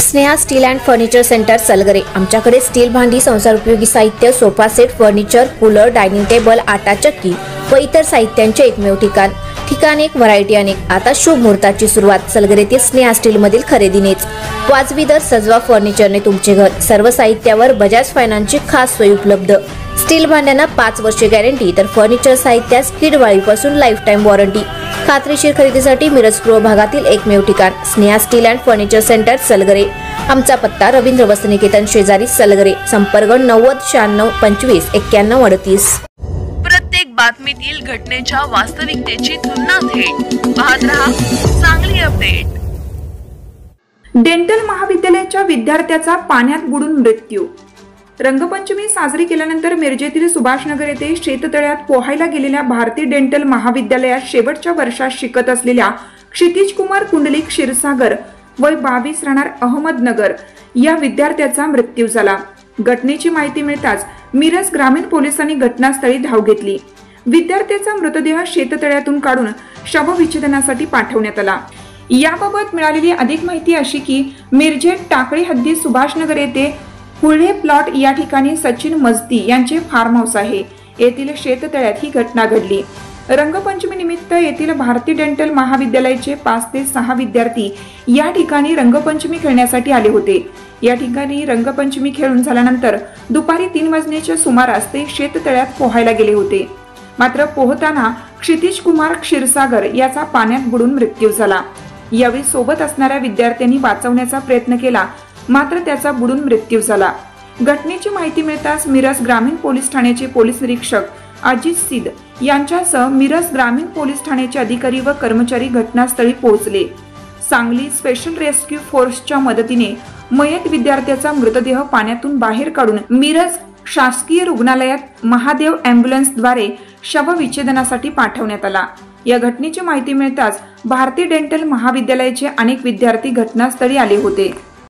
Sneha steel and furniture centre Salgare. आमच्याकडे steel भांडी, संसार उपयोगी साहित्य, sofa set, furniture, cooler, dining table, आटा चक्की व इतर साहित्यांचे एकमेव ठिकाण एक, व्हरायटी अनेक। आता शुभ मुहूर्ताची सुरुवात सलगरेतील स्नेहा स्टील मधील खरेदीनेच। वाजवी दर, सजवा फर्निचरने तुमचे घर। सर्व साहित्यावर बजाज फायनान्सची खास सोय उपलब्ध। स्टील भांड्यांना 5 वर्षे गॅरंटी, तर फर्निचर साहित्यास किडवाळीपासून लाईफ टाइम वॉरंटी। खात्रीशीर खरेदीसाठी मिरज पूर्व भागातील एकमेव ठिकाण Sneha steel and furniture centre Salgare. आमचा पत्ता रवींद्र वस्त्रनिकेतन शेजारी सलगरे। संपर्क 90 96 25 91 38। प्रत्येक बातमीतील घटनेच्या वास्तविकतेची तुलना थेट पाहत रहा चांगली अपडेट। डेंटल महाविद्यालयाच्या विद्यार्थ्याचा पाण्यात बुडून मृत्यू। रंगपंचमी साजरी केल्यानंतर मिरजेतील सुभाषनगर येथे शेततळ्यात पोहायला गेलेल्या भारती डेंटल महाविद्यालयात शेवटच्या वर्षात शिकत असलेल्या क्षितिज कुमार कुंडलिक क्षीरसागर वय 22 राहणार अहमदनगर या विद्यार्थ्याचा मृत्यू झाला। घटनेची माहिती मिळताच मिरज ग्रामीण पोलिसांनी घटनास्थळी धाव घेतली। विद्यार्थ्याचा मृतदेह शेततळ्यातून काढून शवविच्छेदनासाठी पाठवण्यात आला। याबाबत मिळालेली अधिक माहिती अशी की मिरजेत टाकळी हद्दीत सुभाषनगर येथे हुळे प्लॉट या ठिकाणी सचिन मजदी यांचे फार्म हाऊस आहे। येथील शेततळ्यात ही घटना घडली। रंगपंचमी निमित्त येथील भारती डेंटल महाविद्यालयाचे 5 ते 6 विद्यार्थी या ठिकाणी रंगपंचमी खेळण्यासाठी आले होते। या ठिकाणी रंगपंचमी खेळून झाल्यानंतर दुपारी 3 वाजण्याच्या सुमारास ते शेततळ्यात पोहायला गेले होते। मात्र पोहताना क्षितिज कुमार क्षीरसागर याचा पाण्यात बुडून मृत्यू झाला। यावेळी सोबत असणाऱ्या विद्यार्थ्यांनी वाचवण्याचा प्रयत्न केला, मात्र त्याचा बुडून मृत्यू झाला। घटनेची माहिती मिळताच मिरज ग्रामीण पोलीस ठाण्याचे पोलीस निरीक्षक अजित सिद यांच्यासह मिरज ग्रामीण पोलीस ठाण्याचे अधिकारी व कर्मचारी घटनास्थळी पोहोचले। सांगली स्पेशल रेस्क्यू फोर्सच्या मदतीने मयत विद्यार्थ्याचा मृतदेह पाण्यातून बाहेर काढून मिरज शासकीय रुग्णालयात महादेव ॲम्ब्युलन्सद्वारे शवविच्छेदनासाठी पाठवण्यात आला। या घटनेची माहिती मिळताच भारती डेंटल महाविद्यालयाचे अनेक विद्यार्थी घटनास्थळी आले होते।